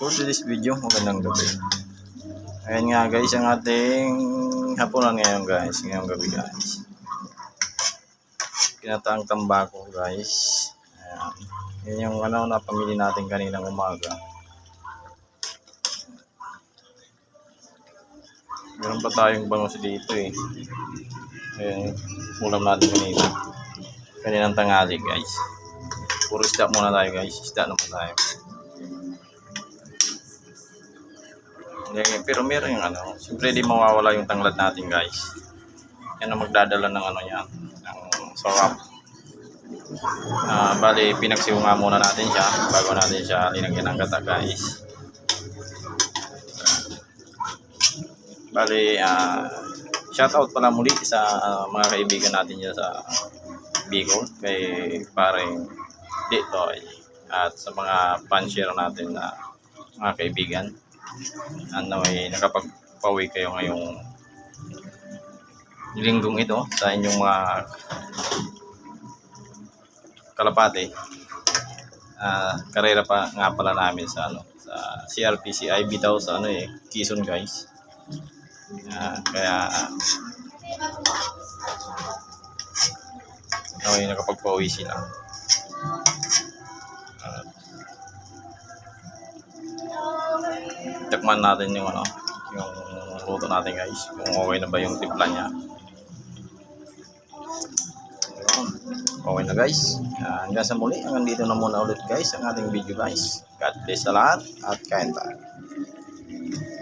for today's video. Magandang gabi. Ayan nga guys, ang ating hapunan ngayon guys. Ngayong gabi guys. Kinataang tambako guys. Ayan. Yan yung napamili natin kaninang umaga. Meron pa tayong bangus dito eh. Ayan, ulam natin kanina. Kaninang tanghali guys. Puro isda muna tayo guys. Isda naman tayo. Pero meron yung siyempre di mawawala yung tanglad natin guys. Yan ang magdadala ng yan, ng sarap. Bali pinagsiunga muna natin siya bago natin siya linagyan ng gata guys. Bali shout out pala muli sa mga kaibigan natin dyan sa Bicol, kay pareng Dito at sa mga fan-share natin na mga kaibigan. Nakapagpawi kayo ngayong linggong ito sa inyong mga kalapate. Karera pa nga pala namin sa sa CRPC IB daw sa Quezon guys. Kaya nakapagpawi sila. Tikman natin yung yung luto natin guys, kung okay na ba yung timpla niya. Okay na guys. Hanggang sa muli, hanggang dito na muna ulit guys ang ating video guys. God bless sa lahat at kain tayo.